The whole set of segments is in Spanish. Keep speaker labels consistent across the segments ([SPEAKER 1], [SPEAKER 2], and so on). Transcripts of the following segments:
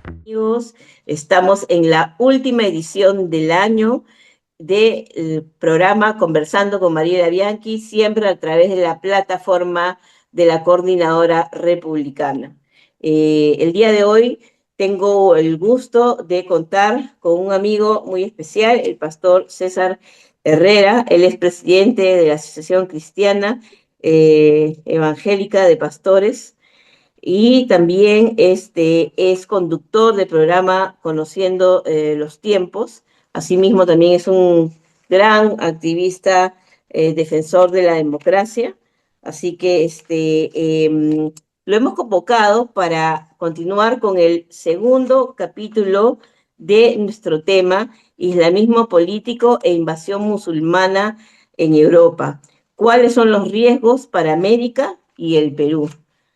[SPEAKER 1] Amigos, estamos en la última edición del año del programa Conversando con Mariela Bianchi, siempre a través de la plataforma de la Coordinadora Republicana. El día de hoy tengo el gusto de contar con un amigo muy especial, el pastor César Herrera. Él es presidente de la Asociación Cristiana Evangélica de Pastores y también es conductor del programa Conociendo los Tiempos. Asimismo, también es un gran activista, defensor de la democracia. Así que lo hemos convocado para continuar con el segundo capítulo de nuestro tema, Islamismo político e invasión musulmana en Europa. ¿Cuáles son los riesgos para América y el Perú?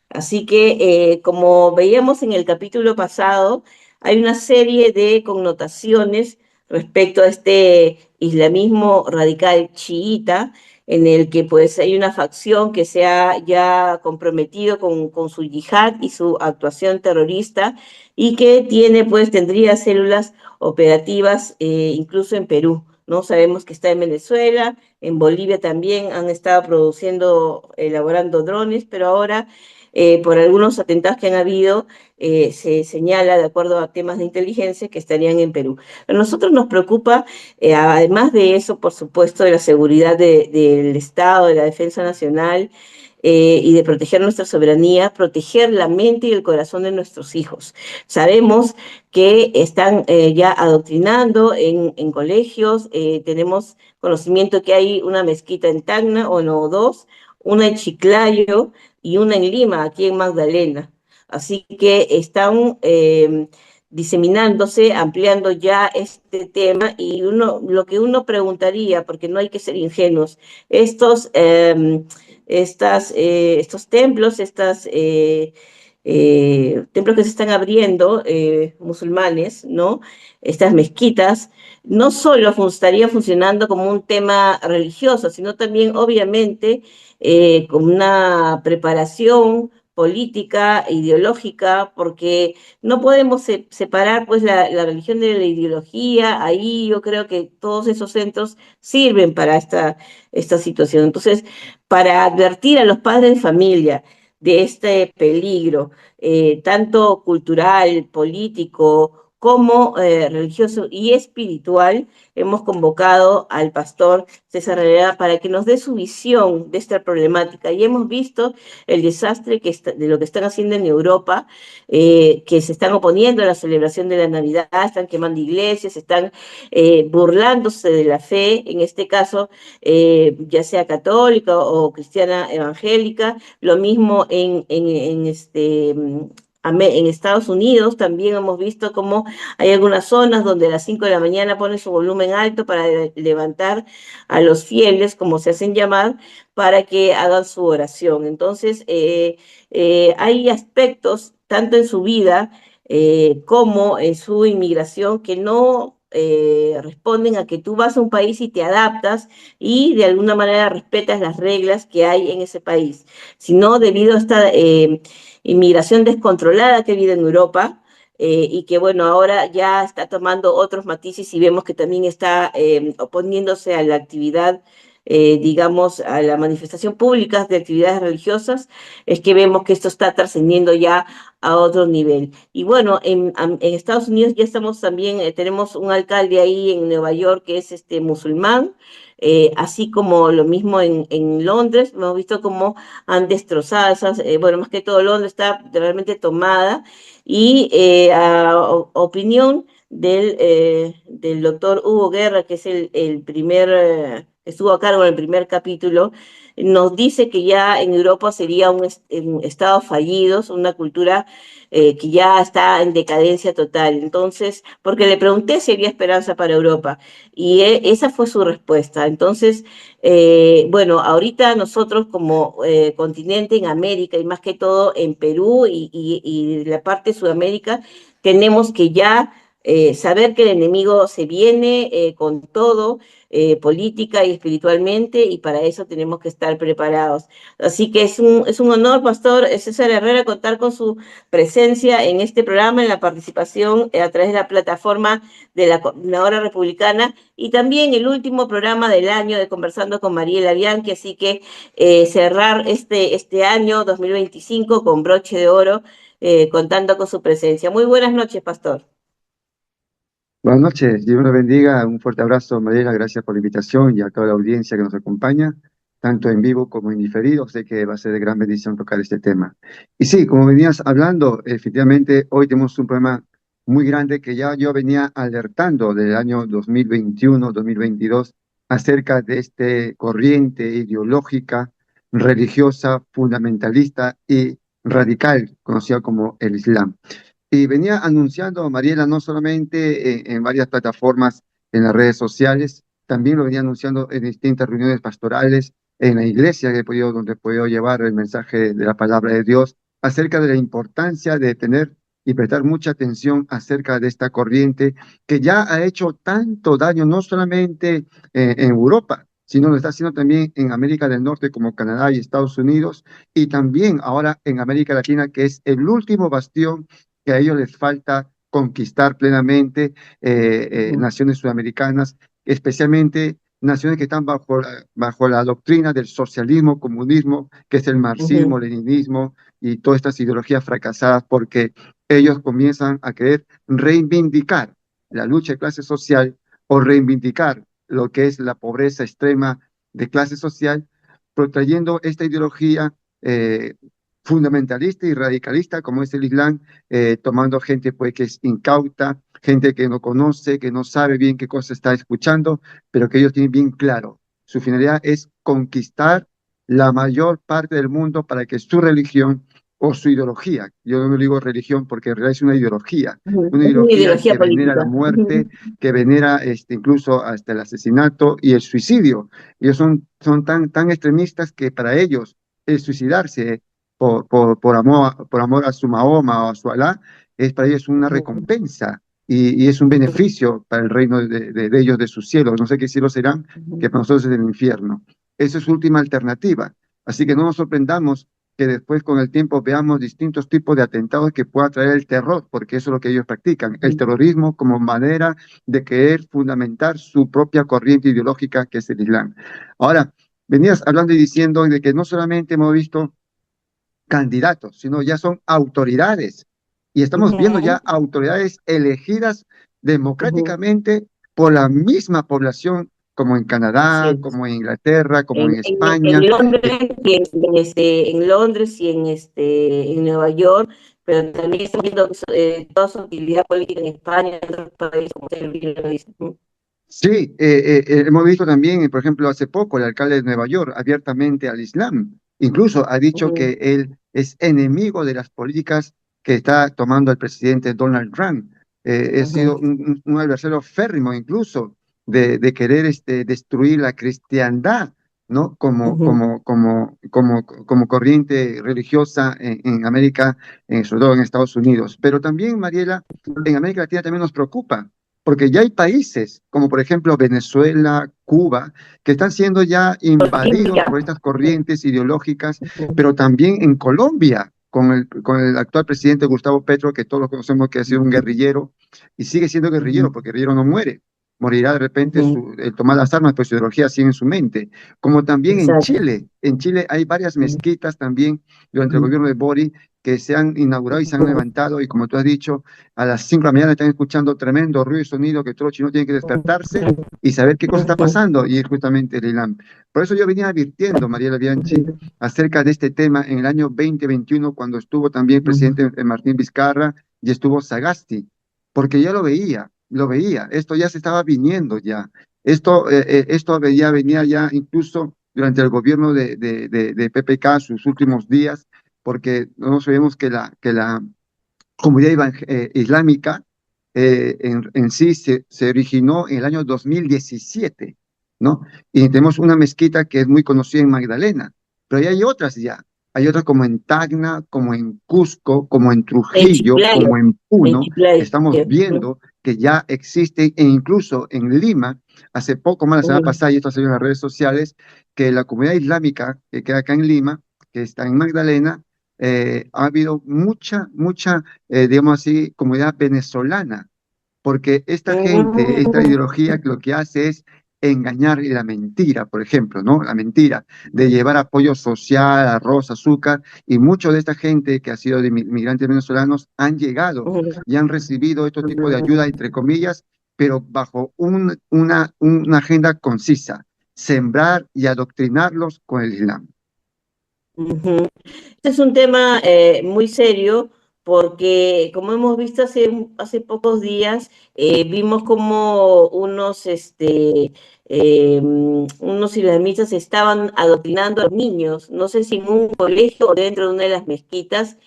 [SPEAKER 1] Así que, como veíamos en el capítulo pasado, hay una serie de connotaciones respecto a este islamismo radical chiita, en el que pues hay una facción que se ha ya comprometido con su yihad y su actuación terrorista, y que tendría células operativas incluso en Perú, ¿no? Sabemos que está en Venezuela, en Bolivia también han estado elaborando drones, pero ahora por algunos atentados que han habido, se señala, de acuerdo a temas de inteligencia, que estarían en Perú. A nosotros nos preocupa, además de eso, por supuesto, de la seguridad del Estado, de la defensa nacional, y de proteger nuestra soberanía, proteger la mente y el corazón de nuestros hijos. Sabemos que están ya adoctrinando en colegios, tenemos conocimiento que hay una mezquita en Tacna, o no, dos, una en Chiclayo y una en Lima, aquí en Magdalena. Así que están diseminándose, ampliando ya este tema, y lo que uno preguntaría, porque no hay que ser ingenuos, estos, estos templos, templos que se están abriendo, musulmanes, ¿no? Estas mezquitas, no solo estarían funcionando como un tema religioso, sino también, obviamente, con una preparación política, ideológica, porque no podemos separar pues la religión de la ideología. Ahí yo creo que todos esos centros sirven para esta situación. Entonces, para advertir a los padres de familia de este peligro, tanto cultural, político, como religioso y espiritual, hemos convocado al pastor César Herrera para que nos dé su visión de esta problemática. Y hemos visto el desastre de lo que están haciendo en Europa, que se están oponiendo a la celebración de la Navidad, están quemando iglesias, están burlándose de la fe, en este caso, ya sea católica o cristiana evangélica. Lo mismo en Estados Unidos también hemos visto cómo hay algunas zonas donde a las 5 de la mañana ponen su volumen alto para levantar a los fieles, como se hacen llamar, para que hagan su oración. Entonces, hay aspectos, tanto en su vida como en su inmigración, que no responden a que tú vas a un país y te adaptas y de alguna manera respetas las reglas que hay en ese país, sino debido a esta inmigración descontrolada que vive en Europa, y que bueno, ahora ya está tomando otros matices, y vemos que también está oponiéndose a la actividad, digamos, a la manifestación pública de actividades religiosas. Es que vemos que esto está trascendiendo ya a otro nivel. Y bueno, en Estados Unidos ya estamos también, tenemos un alcalde ahí en Nueva York que es musulmán, así como lo mismo en Londres. Hemos visto cómo han destrozado bueno, más que todo Londres está realmente tomada, y opinión del doctor Hugo Guerra, que es el primer, estuvo a cargo del primer capítulo, nos dice que ya en Europa sería un estado fallido, una cultura que ya está en decadencia total. Entonces, porque le pregunté si había esperanza para Europa, y esa fue su respuesta. Entonces, bueno, ahorita nosotros como continente en América, y más que todo en Perú y la parte de Sudamérica, tenemos que ya saber que el enemigo se viene con todo, política y espiritualmente, y para eso tenemos que estar preparados. Así que es un honor, Pastor César Herrera, contar con su presencia en este programa, en la participación a través de la plataforma de la Coordinadora Republicana, y también el último programa del año de Conversando con Mariela Bianchi. Así que cerrar este año 2025 con broche de oro, contando con su presencia. Muy buenas noches, Pastor.
[SPEAKER 2] Buenas noches, Dios me lo bendiga. Un fuerte abrazo, Mariela. Gracias por la invitación y a toda la audiencia que nos acompaña, tanto en vivo como en diferido. Sé que va a ser de gran bendición tocar este tema. Y sí, como venías hablando, efectivamente, hoy tenemos un problema muy grande que ya yo venía alertando del año 2021-2022 acerca de este corriente ideológica, religiosa, fundamentalista y radical, conocida como el Islam. Y venía anunciando, Mariela, no solamente en varias plataformas en las redes sociales, también lo venía anunciando en distintas reuniones pastorales, en la iglesia que he podido, donde he podido llevar el mensaje de la palabra de Dios acerca de la importancia de tener y prestar mucha atención acerca de esta corriente que ya ha hecho tanto daño, no solamente en Europa, sino lo está haciendo también en América del Norte como Canadá y Estados Unidos, y también ahora en América Latina, que es el último bastión que a ellos les falta conquistar plenamente, naciones sudamericanas, especialmente naciones que están bajo la doctrina del socialismo, comunismo, que es el marxismo, leninismo y todas estas ideologías fracasadas, porque ellos comienzan a querer reivindicar la lucha de clase social o reivindicar lo que es la pobreza extrema de clase social, protrayendo esta ideología fundamentalista y radicalista como es el Islam, tomando gente pues que es incauta, gente que no conoce, que no sabe bien qué cosa está escuchando, pero que ellos tienen bien claro. Su finalidad es conquistar la mayor parte del mundo para que su religión o su ideología, yo no digo religión porque en realidad es una
[SPEAKER 1] Es una
[SPEAKER 2] ideología
[SPEAKER 1] ideología
[SPEAKER 2] que venera la
[SPEAKER 1] política.
[SPEAKER 2] muerte, que venera incluso hasta el asesinato y el suicidio. Ellos son tan extremistas que para ellos el suicidarse por amor a su Mahoma o a su Alá, es para ellos una recompensa y es un beneficio para el reino de ellos, de sus cielos. No sé qué cielos serán, que para nosotros es el infierno. Esa es su última alternativa. Así que no nos sorprendamos que después con el tiempo veamos distintos tipos de atentados que pueda traer el terror, porque eso es lo que ellos practican, el terrorismo como manera de querer fundamentar su propia corriente ideológica, que es el Islam. Ahora, venías hablando y diciendo de que no solamente hemos visto candidatos, sino ya son autoridades. Y estamos viendo ya autoridades elegidas democráticamente por la misma población, como en
[SPEAKER 1] Así
[SPEAKER 2] Canadá,
[SPEAKER 1] es.
[SPEAKER 2] como en Inglaterra, como en
[SPEAKER 1] En
[SPEAKER 2] España.
[SPEAKER 1] Londres en Londres y en Nueva York, pero también estamos viendo toda su actividad política en España, en otros países, como usted bien lo dice.
[SPEAKER 2] Sí, hemos visto también, por ejemplo, hace poco el alcalde de Nueva York abiertamente al Islam. Incluso ha dicho que él es enemigo de las políticas que está tomando el presidente Donald Trump. Ha sido un adversario férrimo incluso de querer destruir la cristiandad, ¿no? Como corriente religiosa en América, sobre todo en Estados Unidos. Pero también, Mariela, en América Latina también nos preocupa porque ya hay países, como por ejemplo Venezuela, Cuba, que están siendo ya invadidos por estas corrientes ideológicas, pero también en Colombia, con el actual presidente Gustavo Petro, que todos lo conocemos que ha sido un guerrillero y sigue siendo guerrillero, porque guerrillero no muere. Morirá de repente el tomar las armas, pero su ideología sigue en su mente. Como también en
[SPEAKER 1] Exacto.
[SPEAKER 2] Chile. En Chile hay varias mezquitas también durante el gobierno de Boric que se han inaugurado y se han levantado, y como tú has dicho, a las 5 de la mañana están escuchando tremendo ruido y sonido que todos los chinos tienen que despertarse y saber qué cosa está pasando, y es justamente el ILAM. Por eso yo venía advirtiendo, Mariela Bianchi, acerca de este tema en el año 2021, cuando estuvo también el presidente Martín Vizcarra y estuvo Sagasti, porque ya lo veía, esto ya se estaba viniendo ya, esto venía ya incluso durante el gobierno de PPK, sus últimos días, porque no sabemos que la comunidad islámica en sí se originó en el año 2017, ¿no? Y tenemos una mezquita que es muy conocida en Magdalena, pero ya hay otras ya. Hay otras como en Tacna, como en Cusco, como en
[SPEAKER 1] En
[SPEAKER 2] Trujillo,
[SPEAKER 1] Chiclayo,
[SPEAKER 2] como en
[SPEAKER 1] en
[SPEAKER 2] Puno.
[SPEAKER 1] Chiclayo.
[SPEAKER 2] Estamos viendo que ya existen, e incluso en Lima, hace poco más la semana pasada, y esto ha salido en las redes sociales, que la comunidad islámica que queda acá en Lima, que está en Magdalena, ha habido digamos así, comunidad venezolana, porque esta gente, esta ideología lo que hace es engañar y la mentira, por ejemplo, ¿no? La mentira de llevar apoyo social, arroz, azúcar, y mucho de esta gente que ha sido de migrantes venezolanos han llegado y han recibido este tipo de ayuda, entre comillas, pero bajo una agenda concisa, sembrar y adoctrinarlos con el Islam.
[SPEAKER 1] Ujú. Este es un tema muy serio porque, como hemos visto hace pocos días, vimos como unos islamistas estaban adoctrinando a los niños, no sé si en un colegio o dentro de una de las mezquitas,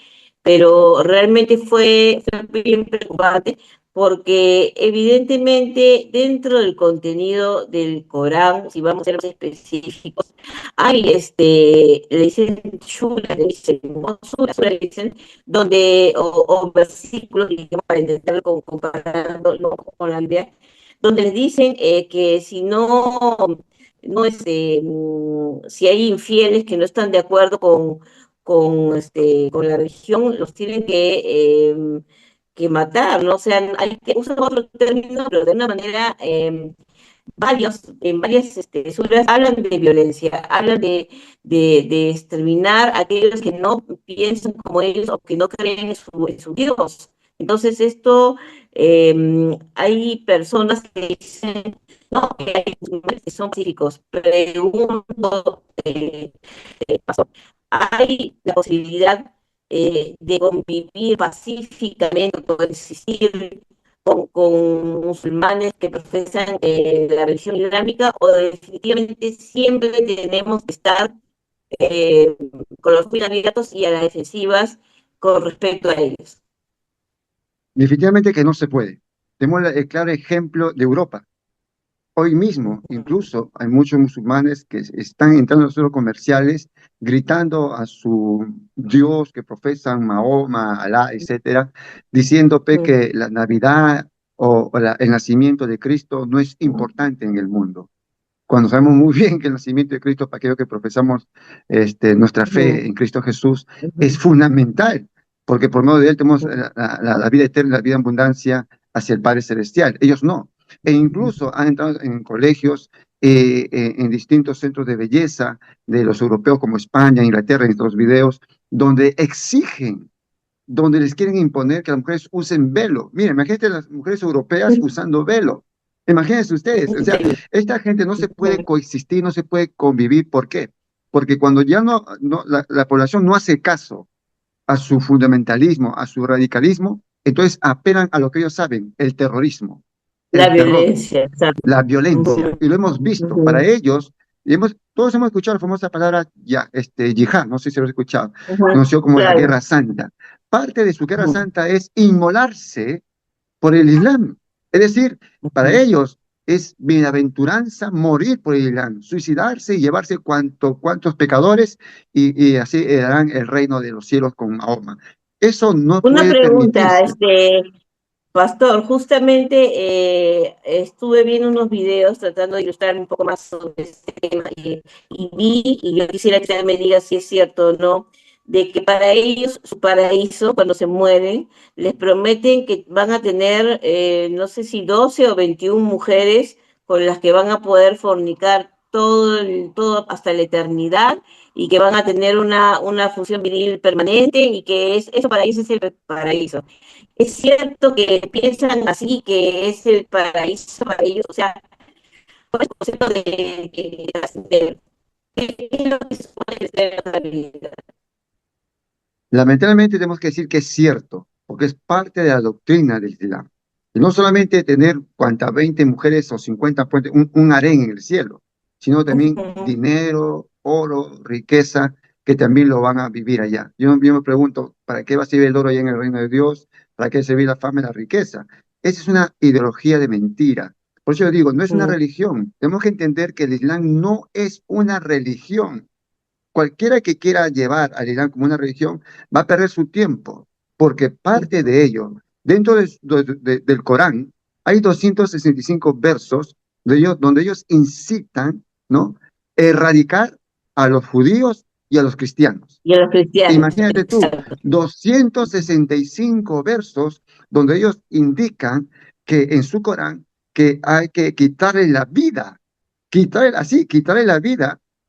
[SPEAKER 1] pero realmente fue bien preocupante porque evidentemente dentro del contenido del Corán, si vamos a ser más específicos, hay le dicen shura, le dicen, ¿no? Sura, le dicen, o versículos, digamos, para intentar comparándolo con la Biblia, donde les dicen que si si hay infieles que no están de acuerdo con la religión, los tienen que matar, ¿no? O sea, hay que usar otro término, pero de una manera en varias suras hablan de violencia, hablan de exterminar a aquellos que no piensan como ellos o que no creen en su Dios. Entonces, hay personas que dicen, no, que hay musulmanes que son pacíficos. Pregunto, pasó. ¿Hay la posibilidad de convivir pacíficamente, coexistir con musulmanes que profesan la religión islámica, o definitivamente siempre tenemos que estar eh, con los pies abiertos y a las defensivas con respecto a ellos?
[SPEAKER 2] Definitivamente que no se puede. Tenemos el claro ejemplo de Europa. Hoy mismo, incluso, hay muchos musulmanes que están entrando en los centros comerciales gritando a su Dios que profesan, Mahoma, Alá, etcétera, diciendo que la Navidad el nacimiento de Cristo no es importante en el mundo. Cuando sabemos muy bien que el nacimiento de Cristo, para aquellos que profesamos nuestra fe en Cristo Jesús, es fundamental, porque por medio de él tenemos la vida eterna, la vida en abundancia hacia el Padre Celestial. Ellos no. E incluso han entrado en colegios, en distintos centros de belleza de los europeos como España, Inglaterra, en estos videos, donde exigen, donde les quieren imponer que las mujeres usen velo. Miren, imagínate las mujeres europeas usando velo. Imagínense ustedes, o sea, esta gente no se puede coexistir, no se puede convivir. ¿Por qué? Porque cuando ya la población no hace caso a su fundamentalismo, a su radicalismo, entonces apelan a lo que ellos saben, el terrorismo,
[SPEAKER 1] La
[SPEAKER 2] el terror,
[SPEAKER 1] violencia, exacto.
[SPEAKER 2] la violencia. Y lo hemos visto. Para ellos, todos hemos escuchado la famosa palabra yihad, no sé si lo has escuchado, conocido como la
[SPEAKER 1] Claro.
[SPEAKER 2] Guerra Santa. Parte de su Guerra Santa es inmolarse por el Islam. Es decir, para ellos es bienaventuranza morir por el Islam, suicidarse y llevarse cuantos pecadores y así heredarán el reino de los cielos con Mahoma. Eso no
[SPEAKER 1] Una
[SPEAKER 2] puede
[SPEAKER 1] pregunta,
[SPEAKER 2] permitirse.
[SPEAKER 1] Pastor, justamente estuve viendo unos videos tratando de ilustrar un poco más sobre este tema y yo quisiera que usted me diga si es cierto o no, de que para ellos su paraíso, cuando se mueren, les prometen que van a tener, no sé si 12 o 21 mujeres con las que van a poder fornicar todo hasta la eternidad y que van a tener una función viril permanente y que eso para ellos es el paraíso. Es cierto que piensan así, que es el paraíso para ellos, o sea, ¿cuál es el concepto qué es lo que se supone que es la realidad?
[SPEAKER 2] Lamentablemente tenemos que decir que es cierto, porque es parte de la doctrina del Islam. Y no solamente tener cuantas 20 mujeres o 50 puentes, un harén en el cielo, sino también dinero, oro, riqueza, que también lo van a vivir allá. Yo me pregunto, ¿para qué va a servir el oro allá en el reino de Dios? ¿Para qué servir la fama y la riqueza? Esa es una ideología de mentira. Por eso yo digo, no es una religión. Tenemos que entender que el Islam no es una religión. Cualquiera que quiera llevar al Islam como una religión va a perder su tiempo, porque parte de ello, dentro del Corán, hay 265 versos donde ellos incitan, ¿no? Erradicar a los judíos y a los cristianos.
[SPEAKER 1] Y a los cristianos,
[SPEAKER 2] Imagínate tú,
[SPEAKER 1] exacto.
[SPEAKER 2] 265 versos donde ellos indican que en su Corán que hay que quitarle la vida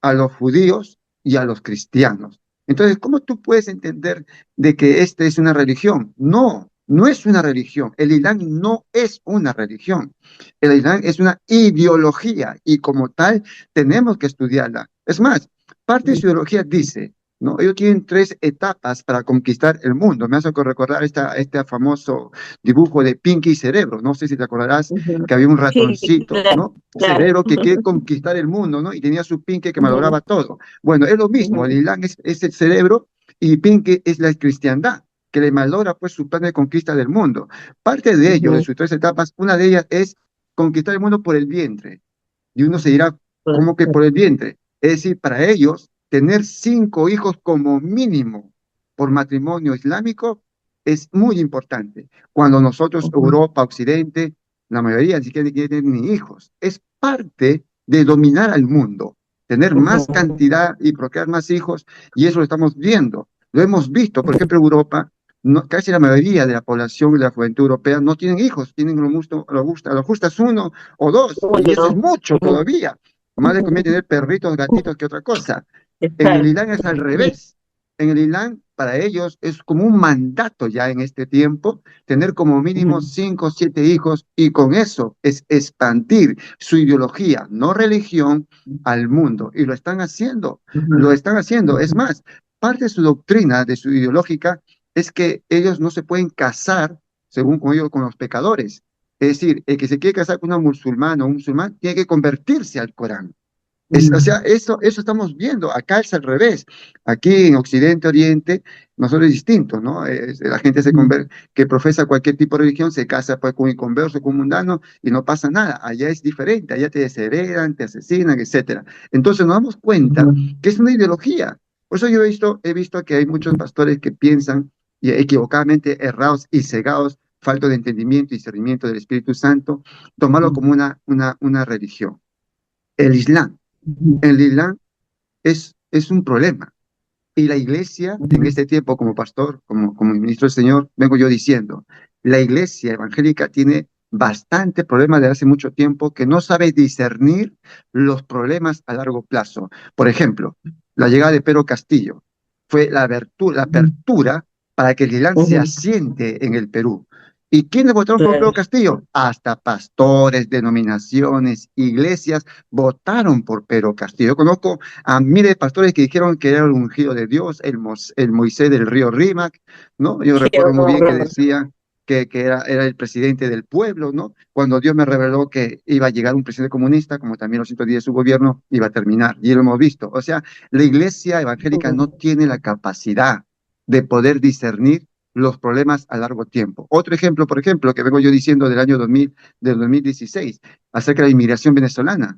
[SPEAKER 2] a los judíos y a los cristianos. Entonces, ¿cómo tú puedes entender de que esta es una religión? No, no es una religión. El Islam no es una religión. El Islam es una ideología y como tal tenemos que estudiarla. Es más, parte de su ideología dice, ¿no? Ellos tienen tres etapas para conquistar el mundo. Me hace recordar este famoso dibujo de Pinky Cerebro. No sé si te acordarás
[SPEAKER 1] Ujú.
[SPEAKER 2] que había un
[SPEAKER 1] Sí,
[SPEAKER 2] ratoncito,
[SPEAKER 1] claro,
[SPEAKER 2] ¿no?
[SPEAKER 1] claro.
[SPEAKER 2] Cerebro que quiere conquistar el mundo, ¿no? Y tenía su Pinky que
[SPEAKER 1] Ujú,
[SPEAKER 2] malograba todo. Bueno, es lo mismo. El
[SPEAKER 1] ujú,
[SPEAKER 2] Islam es el cerebro y Pinky es la cristiandad que le malogra pues su plan de conquista del mundo. Parte de ello, de
[SPEAKER 1] ujú.
[SPEAKER 2] sus tres etapas, una de ellas es conquistar el mundo por el vientre. Y uno se dirá, ¿cómo que por el vientre? Es decir, para ellos, tener 5 hijos como mínimo por matrimonio islámico es muy importante. Cuando nosotros,
[SPEAKER 1] Ujú,
[SPEAKER 2] Europa, Occidente, la mayoría ni siquiera quiere tener ni hijos. Es parte de dominar al mundo, tener más
[SPEAKER 1] ujú,
[SPEAKER 2] cantidad y procrear más hijos, y eso lo estamos viendo. Lo hemos visto, por ejemplo, Europa, casi la mayoría de la población de la juventud europea no tienen hijos, tienen lo justas uno o dos, y eso es
[SPEAKER 1] uno.
[SPEAKER 2] mucho
[SPEAKER 1] Ujú,
[SPEAKER 2] todavía. Más les conviene
[SPEAKER 1] ujú.
[SPEAKER 2] tener perritos, gatitos que otra cosa. En el
[SPEAKER 1] Exacto.
[SPEAKER 2] Islam es al
[SPEAKER 1] Sí.
[SPEAKER 2] revés. En el Islam, para ellos, es como un mandato ya en este tiempo tener como mínimo
[SPEAKER 1] Ujú,
[SPEAKER 2] 5 o 7 hijos y con eso es expandir su ideología, no religión, al mundo. Y lo están haciendo, lo
[SPEAKER 1] ujú,
[SPEAKER 2] están haciendo. Es
[SPEAKER 1] ujú.
[SPEAKER 2] más, parte de su doctrina, de su ideológica, es que ellos no se pueden casar, según con ellos, con los pecadores. Es decir, el que se quiere casar con una musulmana o un musulmán tiene que convertirse al Corán. O sea,
[SPEAKER 1] Mm,
[SPEAKER 2] eso estamos viendo. Acá es al revés. Aquí en Occidente, Oriente, nosotros es distinto, ¿no? La gente
[SPEAKER 1] ujú,
[SPEAKER 2] que profesa cualquier tipo de religión se casa pues, con un inconverso, con un mundano y no pasa nada. Allá es diferente. Allá te desheredan, te asesinan, etcétera. Entonces nos damos cuenta
[SPEAKER 1] ujú,
[SPEAKER 2] que es una ideología. Por eso yo he visto que hay muchos pastores que piensan y equivocadamente errados y cegados, falto de entendimiento y discernimiento del Espíritu Santo, tomarlo como una religión. El Islam.
[SPEAKER 1] ujú,
[SPEAKER 2] El Islam es un problema. Y la iglesia, en
[SPEAKER 1] ujú,
[SPEAKER 2] este tiempo, como pastor, como ministro del Señor, vengo yo diciendo, la iglesia evangélica tiene bastante problema de hace mucho tiempo que no sabe discernir los problemas a largo plazo. Por ejemplo, la llegada de Pedro Castillo fue la
[SPEAKER 1] ujú,
[SPEAKER 2] apertura para que el Islam se
[SPEAKER 1] ujú.
[SPEAKER 2] asiente en el Perú. ¿Y quiénes votaron por Pedro
[SPEAKER 1] Claro.
[SPEAKER 2] Castillo? Hasta pastores, denominaciones, iglesias votaron por Pedro Castillo. Yo conozco a miles de pastores que dijeron que era el ungido de Dios, el Moisés del río Rímac, ¿no? Yo
[SPEAKER 1] Qué
[SPEAKER 2] recuerdo muy bien que
[SPEAKER 1] horror.
[SPEAKER 2] decía que era el presidente del pueblo, ¿no? Cuando Dios me reveló que iba a llegar un presidente comunista, como también los 110 de su gobierno, iba a terminar, y lo hemos visto. O sea, la iglesia evangélica no
[SPEAKER 1] Ujú,
[SPEAKER 2] tiene la capacidad de poder discernir los problemas a largo tiempo. Otro ejemplo, por ejemplo, que vengo yo diciendo del año 2000, del 2016, acerca de la inmigración venezolana,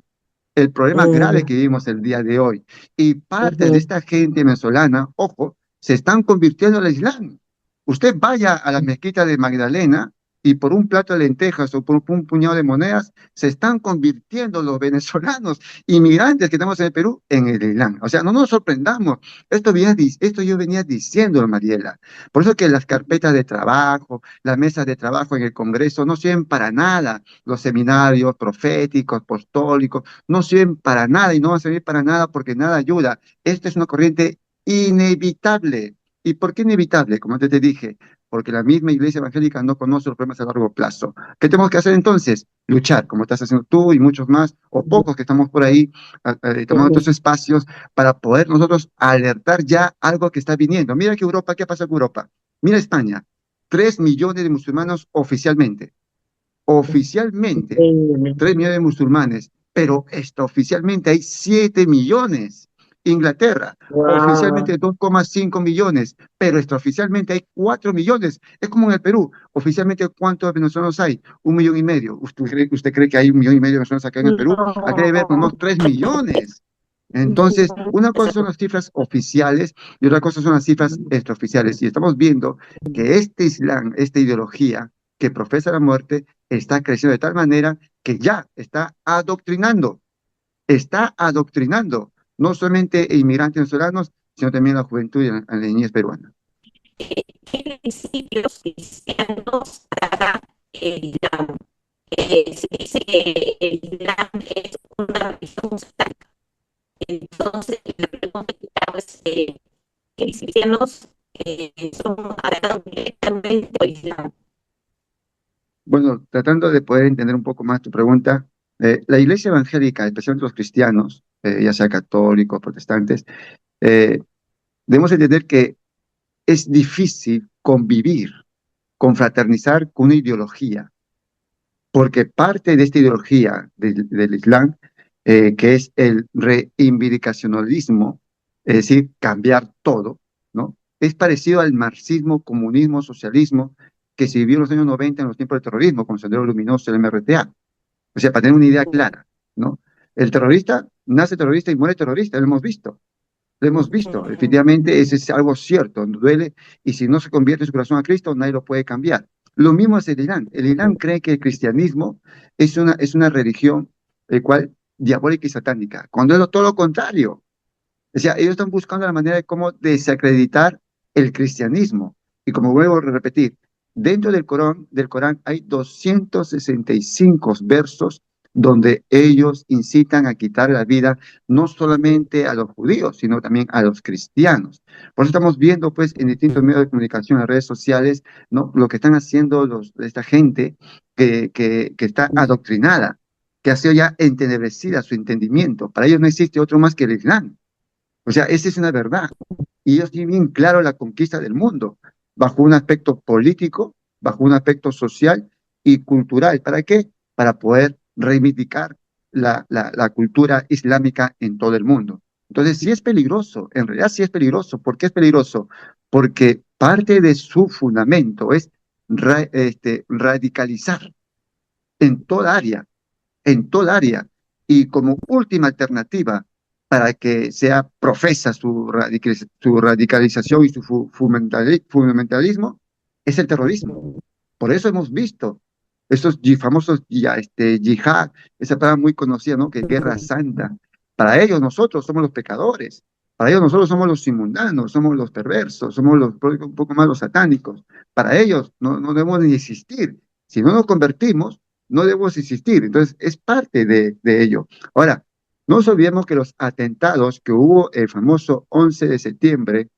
[SPEAKER 2] el problema grave que vivimos el día de hoy. Y parte de
[SPEAKER 1] ujú,
[SPEAKER 2] esta gente venezolana, ojo, se están convirtiendo al Islam. Usted vaya a la mezquita de Magdalena y por un plato de lentejas o por un puñado de monedas, se están convirtiendo los venezolanos, inmigrantes que estamos en el Perú, en el Islam. O sea, no nos sorprendamos. Esto yo venía diciendo, Mariela. Por eso que las carpetas de trabajo, las mesas de trabajo en el Congreso no sirven para nada. Los seminarios proféticos, apostólicos, no sirven para nada y no van a servir para nada porque nada ayuda. Esta es una corriente inevitable. ¿Y por qué inevitable? Como antes te dije, porque la misma iglesia evangélica no conoce los problemas a largo plazo. ¿Qué tenemos que hacer entonces? Luchar, como estás haciendo tú y muchos más, o pocos que estamos por ahí tomando
[SPEAKER 1] ujú,
[SPEAKER 2] estos espacios para poder nosotros alertar ya algo que está viniendo. Mira que Europa, ¿qué pasa con Europa? Mira España, 3 millones de musulmanes oficialmente. Oficialmente,
[SPEAKER 1] increíble.
[SPEAKER 2] 3 millones de musulmanes, pero oficialmente hay 7 millones. Inglaterra,
[SPEAKER 1] Wow.
[SPEAKER 2] oficialmente 2,5 millones, pero extraoficialmente hay 4 millones. Es como en el Perú, oficialmente ¿cuántos venezolanos hay? 1,5 millones. ¿Usted cree que hay 1,5 millones de venezolanos acá en el Perú? Acá debe haber por lo menos
[SPEAKER 1] No.
[SPEAKER 2] 3 millones. Entonces, una cosa son las cifras oficiales y otra cosa son las cifras extraoficiales. Y estamos viendo que este Islam, esta ideología, que profesa la muerte está creciendo de tal manera que ya está adoctrinando no solamente inmigrantes venezolanos, sino también a la juventud y a la niñez peruana.
[SPEAKER 1] ¿Qué principios cristianos trata el Islam? Se dice que el Islam es una religión satánica. Entonces, la pregunta que hago es, ¿qué cristianos son atacados directamente por el Islam?
[SPEAKER 2] Bueno, tratando de poder entender un poco más tu pregunta, la iglesia evangélica, especialmente los cristianos, ya sea católicos, protestantes, eh, debemos entender que es difícil convivir, confraternizar con una ideología, porque parte de esta ideología del Islam, que es el reivindicacionalismo, es decir, cambiar todo, ¿no? Es parecido al marxismo, comunismo, socialismo que se vivió en los años 90 en los tiempos del terrorismo, con Sendero Luminoso y el MRTA. O sea, para tener una idea clara, ¿no? El terrorista nace terrorista y muere terrorista, lo hemos visto. Lo hemos visto, efectivamente, ese es algo cierto, duele, y si no se convierte su corazón a Cristo, nadie lo puede cambiar. Lo mismo es el Irán. El Irán cree que el cristianismo es una religión, el cual diabólica y satánica, cuando es todo lo contrario. O sea, ellos están buscando la manera de cómo desacreditar el cristianismo. Y como vuelvo a repetir, dentro del Corán hay 265 versos donde ellos incitan a quitar la vida no solamente a los judíos, sino también a los cristianos. Por eso estamos viendo, pues, en distintos medios de comunicación, en redes sociales, ¿no? Lo que están haciendo esta gente que está adoctrinada, que ha sido ya entenebrecida su entendimiento. Para ellos no existe otro más que el Islam. O sea, esa es una verdad. Y ellos tienen bien claro la conquista del mundo, bajo un aspecto político, bajo un aspecto social y cultural. ¿Para qué? Para poder reivindicar la cultura islámica en todo el mundo. Entonces, sí es peligroso, en realidad sí es peligroso. ¿Por qué es peligroso? Porque parte de su fundamento es radicalizar en toda área, en toda área. Y como última alternativa para que sea profesa su radicalización y su fundamentalismo, es el terrorismo. Por eso hemos visto estos famosos yihad, esa palabra muy conocida, ¿no? Que es guerra santa. Para ellos nosotros somos los pecadores. Para ellos nosotros somos los inmundanos, somos los perversos, somos un poco más los satánicos. Para ellos no debemos ni existir. Si no nos convertimos, no debemos insistir. Entonces, es parte de ello. Ahora, no nos olvidemos que los atentados que hubo el famoso 11 de septiembre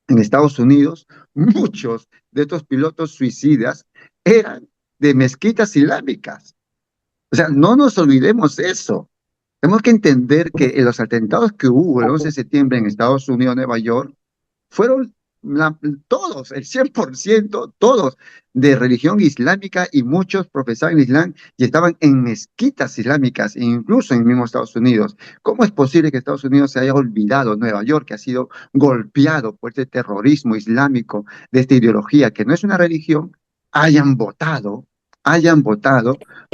[SPEAKER 2] en Estados Unidos, muchos de estos pilotos suicidas eran de mezquitas islámicas. O sea, no nos olvidemos eso. Tenemos que entender que en los atentados que hubo el 11 de septiembre en Estados Unidos, Nueva York, fueron todos, el 100%, todos de religión islámica y muchos profesaban el Islam y estaban en mezquitas islámicas, incluso en el mismo Estados Unidos. ¿Cómo es posible que Estados Unidos se haya olvidado, Nueva York, que ha sido golpeado por este terrorismo islámico, de esta ideología que no es una religión, hayan votado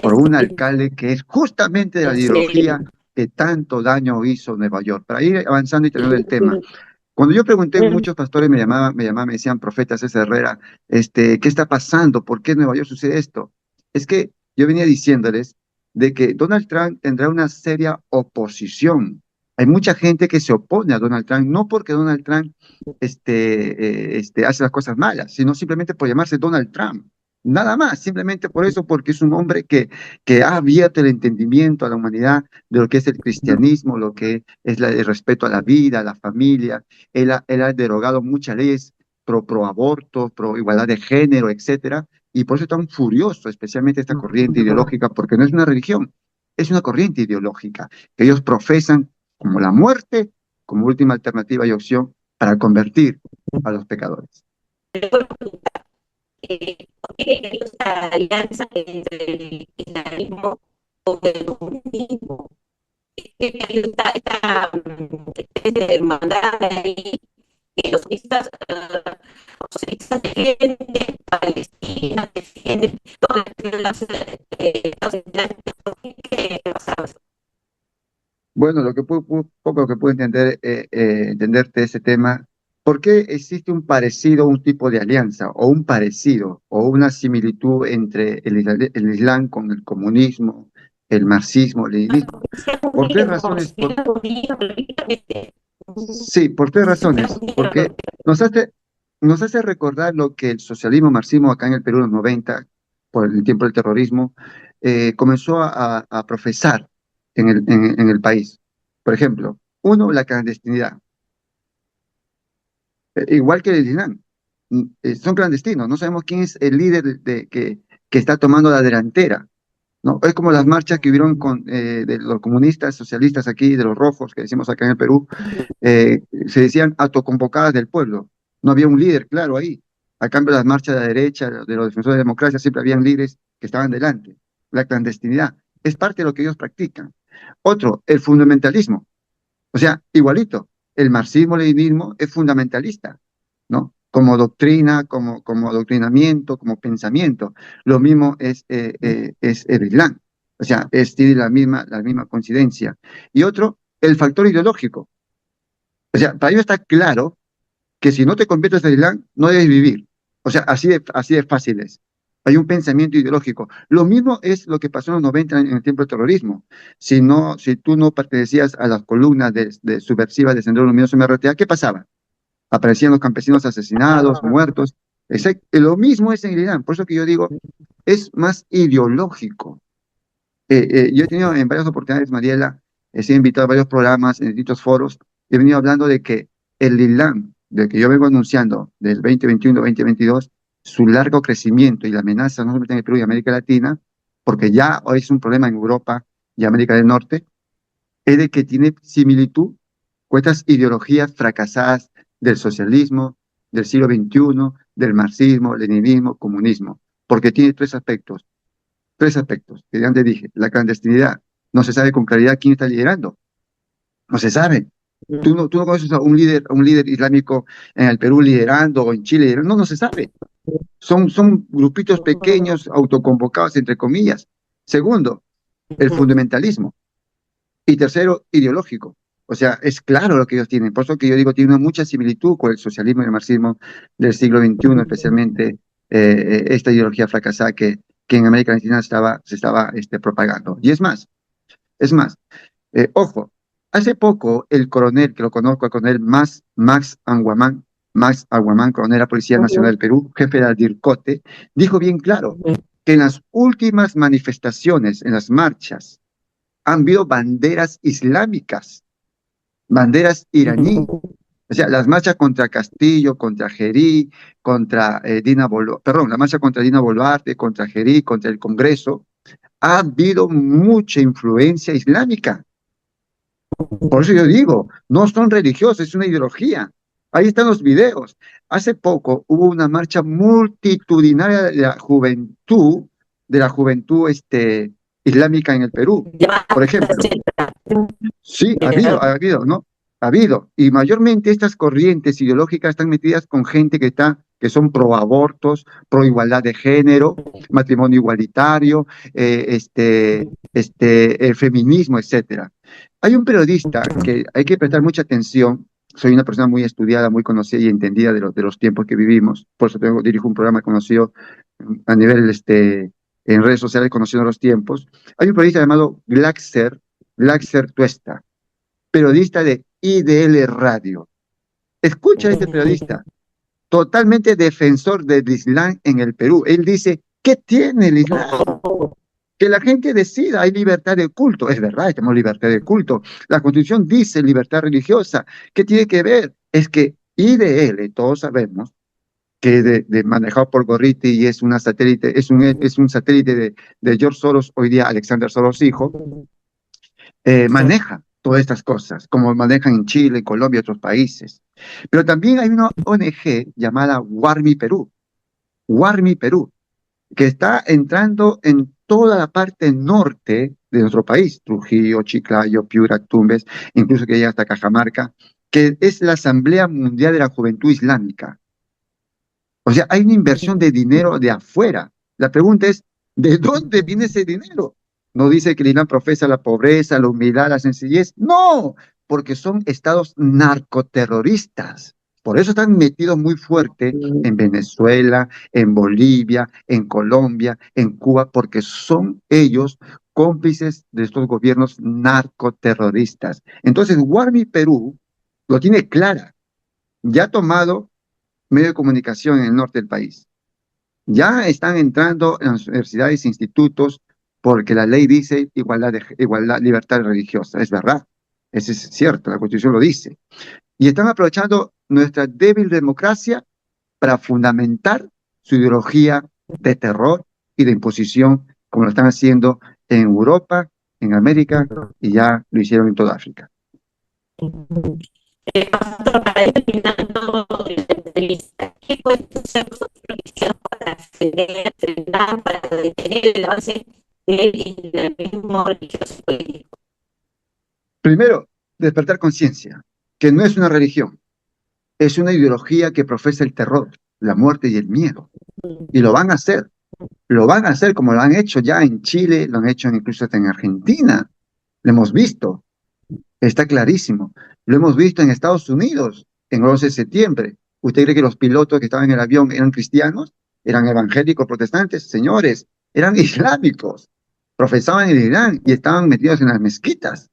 [SPEAKER 2] por un alcalde que es justamente de la ideología que tanto daño hizo Nueva York? Para ir avanzando y terminando el tema, cuando yo pregunté, muchos pastores me decían, profeta César Herrera, ¿qué está pasando? ¿Por qué en Nueva York sucede esto? Es que yo venía diciéndoles de que Donald Trump tendrá una seria oposición. Hay mucha gente que se opone a Donald Trump, no porque Donald Trump hace las cosas malas, sino simplemente por llamarse Donald Trump. Nada más, simplemente por eso, porque es un hombre que ha abierto el entendimiento a la humanidad de lo que es el cristianismo, lo que es el respeto a la vida, a la familia. Él ha derogado muchas leyes pro aborto, pro igualdad de género, etcétera, y por eso es tan furioso, especialmente esta corriente ideológica, porque no es una religión, es una corriente ideológica que ellos profesan como la muerte, como última alternativa y opción para convertir a los pecadores.
[SPEAKER 1] ¿Por qué hay esta alianza entre el islamismo con el comunismo? ¿Qué hay esta especie de hermandad ahí que los socialistas defienden Palestina, defienden todas las los islámicos? ¿Por qué pasa eso?
[SPEAKER 2] Bueno, poco lo que puedo entenderte de ese tema, ¿Por qué existe un parecido, un tipo de alianza, o un parecido, o una similitud entre el Islam con el comunismo, el marxismo, el leninismo? Por tres razones. Sí, por tres razones. Porque nos hace recordar lo que el socialismo marxismo acá en el Perú en los 90, por el tiempo del terrorismo, comenzó a profesar en el país. Por ejemplo, uno, la clandestinidad. Igual que el Islam. Son clandestinos, no sabemos quién es el líder que está tomando la delantera, ¿no? Es como las marchas que hubieron de los comunistas, socialistas aquí, de los rojos, que decimos acá en el Perú, se decían autoconvocadas del pueblo. No había un líder claro ahí. A cambio, las marchas de la derecha, de los defensores de la democracia, siempre habían líderes que estaban delante. La clandestinidad es parte de lo que ellos practican. Otro, el fundamentalismo. O sea, igualito, el marxismo-leninismo es fundamentalista, ¿no? Como doctrina, como adoctrinamiento, como pensamiento. Lo mismo es el Islam. O sea, tiene la misma coincidencia. Y otro, el factor ideológico. O sea, para ello está claro que si no te conviertes en Islam, no debes vivir. O sea, así de fácil es. Hay un pensamiento ideológico. Lo mismo es lo que pasó en los 90 en el tiempo del terrorismo. Si tú no pertenecías a las columnas subversivas de Sendero Luminoso MRTA, ¿qué pasaba? Aparecían los campesinos asesinados, muertos. Lo mismo es en Irán. Por eso que yo digo, es más ideológico. Yo he tenido en varias oportunidades, Mariela, he sido invitado a varios programas en distintos foros, he venido hablando de que el Islam, del que yo vengo anunciando del 2021-2022, su largo crecimiento y la amenaza no solamente en el Perú y América Latina, porque ya hoy es un problema en Europa y América del Norte, es de que tiene similitud con estas ideologías fracasadas del socialismo, del siglo XXI, del marxismo, leninismo, comunismo, porque tiene tres aspectos que ya antes dije. La clandestinidad, no se sabe con claridad quién está liderando, no se sabe. Tú no conoces a un líder islámico en el Perú liderando o en Chile liderando, no, no se sabe. Son grupitos pequeños, autoconvocados, entre comillas. Segundo, el fundamentalismo. Y tercero, ideológico. O sea, es claro lo que ellos tienen. Por eso que yo digo, tiene una mucha similitud con el socialismo y el marxismo del siglo XXI, especialmente esta ideología fracasada que en América Latina se estaba propagando. Y es más, ojo, hace poco el coronel, que lo conozco, el coronel Max Aguamán, coronel de la Policía Nacional del Perú, jefe del DIRCOTE, dijo bien claro que en las últimas manifestaciones, en las marchas, han habido banderas islámicas, banderas iraní. O sea, las marchas contra Castillo, contra Gerí, contra Dina Boluarte, perdón, la marcha contra Dina Boluarte, contra Gerí, contra el Congreso, ha habido mucha influencia islámica. Por eso yo digo, no son religiosos, es una ideología. Ahí están los videos. Hace poco hubo una marcha multitudinaria de la juventud islámica en el Perú, por ejemplo. Sí, ha habido, ¿no? Ha habido. Y mayormente estas corrientes ideológicas están metidas con gente que son pro abortos, pro igualdad de género, matrimonio igualitario, el feminismo, etcétera. Hay un periodista que hay que prestar mucha atención. Soy una persona muy estudiada, muy conocida y entendida de los tiempos que vivimos. Por eso dirijo un programa conocido a nivel en redes sociales, conociendo los tiempos. Hay un periodista llamado Glaxer Tuesta, periodista de IDL Radio. Escucha a este periodista, totalmente defensor del Islam en el Perú. Él dice, ¿qué tiene el Islam? Que la gente decida, hay libertad de culto. Es verdad, tenemos libertad de culto. La Constitución dice libertad religiosa. ¿Qué tiene que ver? Es que IDL, todos sabemos, que manejado por Gorriti y es una satélite, es un satélite de George Soros, hoy día Alexander Soros hijo, maneja todas estas cosas, como manejan en Chile, Colombia y otros países. Pero también hay una ONG llamada Warmi Perú, que está entrando en toda la parte norte de nuestro país, Trujillo, Chiclayo, Piura, Tumbes, incluso que llega hasta Cajamarca, que es la Asamblea Mundial de la Juventud Islámica. O sea, hay una inversión de dinero de afuera. La pregunta es, ¿de dónde viene ese dinero? No dice que el Islam profesa la pobreza, la humildad, la sencillez. No, porque son estados narcoterroristas. Por eso están metidos muy fuerte en Venezuela, en Bolivia, en Colombia, en Cuba, porque son ellos cómplices de estos gobiernos narcoterroristas. Entonces, Guarmi Perú lo tiene clara. Ya ha tomado medio de comunicación en el norte del país. Ya están entrando en las universidades e institutos porque la ley dice igualdad, libertad religiosa. Es verdad, eso es cierto, la Constitución lo dice. Y están aprovechando nuestra débil democracia para fundamentar su ideología de terror y de imposición, como lo están haciendo en Europa, en América, y ya lo hicieron en toda África.
[SPEAKER 1] Pastor, para ir terminando la entrevista, ¿qué pueden ser los cristianos para frenar, para detener el avance del islamismo religioso y político?
[SPEAKER 2] Primero, despertar conciencia, que no es una religión, es una ideología que profesa el terror, la muerte y el miedo. Y lo van a hacer como lo han hecho ya en Chile, lo han hecho incluso hasta en Argentina. Lo hemos visto, está clarísimo. Lo hemos visto en Estados Unidos, en el 11 de septiembre. ¿Usted cree que los pilotos que estaban en el avión eran cristianos? ¿Eran evangélicos protestantes? Señores, eran islámicos. Profesaban el Irán y estaban metidos en las mezquitas.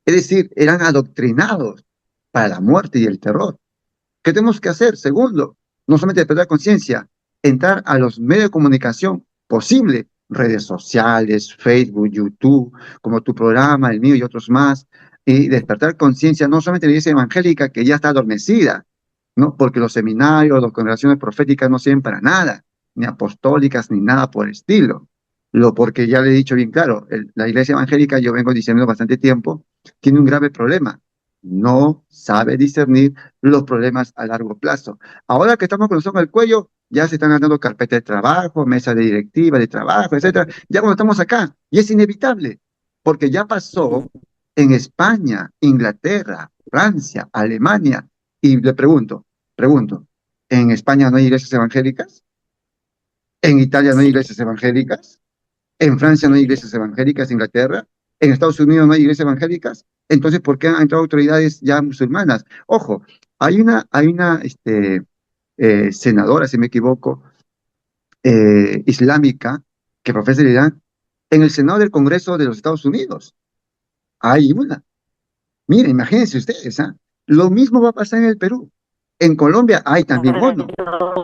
[SPEAKER 2] Es decir, eran adoctrinados para la muerte y el terror. ¿Qué tenemos que hacer? Segundo, no solamente despertar conciencia, entrar a los medios de comunicación posible, redes sociales, Facebook, YouTube, como tu programa, el mío y otros más, y despertar conciencia no solamente de la iglesia evangélica que ya está adormecida, ¿no? Porque los seminarios, las congregaciones proféticas no sirven para nada, ni apostólicas, ni nada por el estilo. Porque ya le he dicho bien claro, la iglesia evangélica, yo vengo diciendo bastante tiempo, tiene un grave problema. No sabe discernir los problemas a largo plazo. Ahora que estamos con el son al cuello, ya se están dando carpetas de trabajo, mesa de directiva de trabajo, etcétera. Ya cuando estamos acá, y es inevitable, porque ya pasó en España, Inglaterra, Francia, Alemania, y le pregunto, ¿en España no hay iglesias evangélicas? ¿En Italia no hay
[SPEAKER 1] Sí.
[SPEAKER 2] iglesias evangélicas? ¿En Francia no hay iglesias evangélicas? ¿En Inglaterra? ¿En Estados Unidos no hay iglesias evangélicas? Entonces, ¿por qué han entrado autoridades ya musulmanas? Ojo, hay una senadora, si me equivoco, islámica, que profesa el Irán, en el Senado del Congreso de los Estados Unidos. Hay una. Mire, imagínense ustedes, ¿ah? Lo mismo va a pasar en el Perú. En Colombia hay también uno.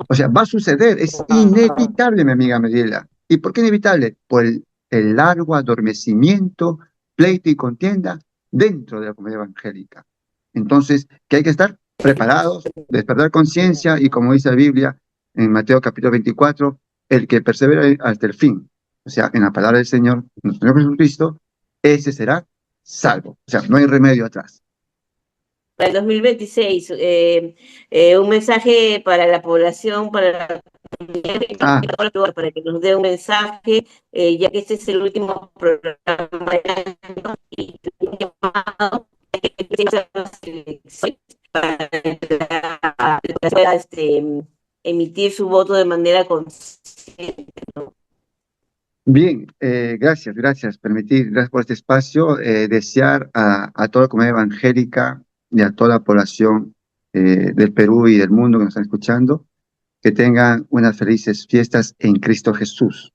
[SPEAKER 2] O sea, va a suceder, es inevitable, mi amiga Mariela. ¿Y por qué inevitable? Por el largo adormecimiento, pleito y contienda dentro de la comunidad evangélica. Entonces, que hay que estar preparados, despertar conciencia y como dice la Biblia en Mateo capítulo 24, el que persevera hasta el fin, o sea, en la palabra del Señor, nuestro Señor Jesucristo, ese será salvo. O sea, no hay remedio atrás.
[SPEAKER 1] Para el 2026, un mensaje para la población, para la comunidad,
[SPEAKER 2] Ah,
[SPEAKER 1] para que nos dé un mensaje, ya que este es el último programa del año y un llamado a que se hagan las elecciones para que pueda emitir su voto de manera consciente, ¿no?
[SPEAKER 2] bien, gracias, gracias por este espacio. Desear a toda la comunidad evangélica y a toda la población del Perú y del mundo que nos están escuchando, que tengan unas felices fiestas en Cristo Jesús,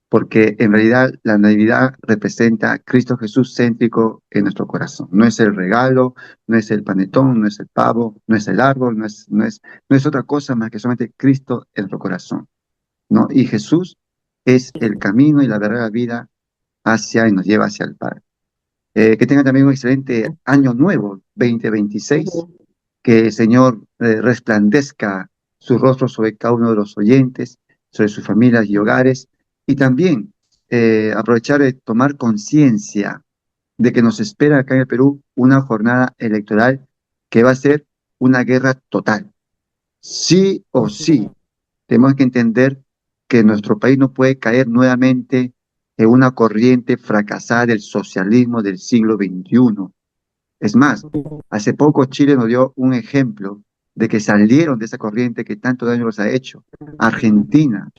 [SPEAKER 2] porque en realidad la Navidad representa a Cristo Jesús céntrico en nuestro corazón. No es el regalo, no es el panetón, no es el pavo, no es el árbol, no es otra cosa más que solamente Cristo en nuestro corazón, ¿no? Y Jesús es el camino y la verdadera vida hacia y nos lleva hacia el Padre. Que tengan también un excelente año nuevo, 2026, que el Señor resplandezca su rostro sobre cada uno de los oyentes, sobre sus familias y hogares, y también aprovechar de tomar conciencia de que nos espera acá en el Perú una jornada electoral que va a ser una guerra total. Sí o sí, tenemos que entender que nuestro país no puede caer nuevamente en una corriente fracasada del socialismo del siglo XXI. Es más, hace poco Chile nos dio un ejemplo de que salieron de esa corriente que tanto daño les ha hecho. Argentina,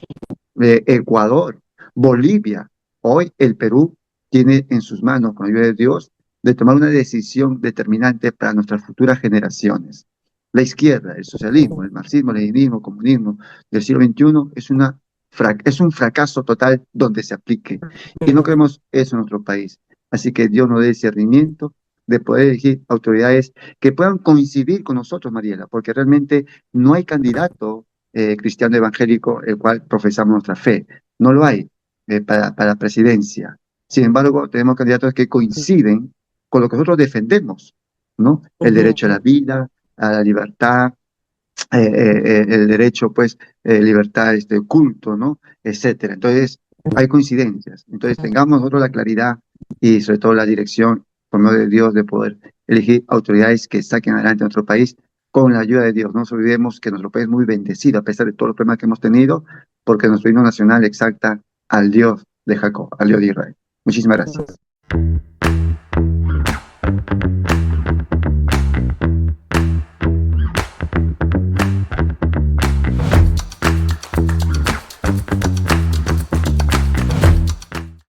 [SPEAKER 2] Ecuador, Bolivia. Hoy el Perú tiene en sus manos, con ayuda de Dios, de tomar una decisión determinante para nuestras futuras generaciones. La izquierda, el socialismo, el marxismo, el leninismo, el comunismo del siglo XXI es un fracaso total donde se aplique. Y no queremos eso en nuestro país. Así que Dios nos dé discernimiento de poder elegir autoridades que puedan coincidir con nosotros, Mariela, porque realmente no hay candidato cristiano evangélico el cual profesamos nuestra fe. No lo hay para presidencia. Sin embargo, tenemos candidatos que coinciden con lo que nosotros defendemos, ¿no? El derecho a la vida, a la libertad, el derecho, pues, libertad, culto, ¿no? Etcétera. Entonces, hay coincidencias. Entonces, tengamos nosotros la claridad y sobre todo la dirección, por medio de Dios, de poder elegir autoridades que saquen adelante a nuestro país con la ayuda de Dios. No nos olvidemos que nuestro país es muy bendecido a pesar de todos los problemas que hemos tenido, porque nuestro himno nacional exalta al Dios de Jacob, al Dios de Israel. Muchísimas gracias.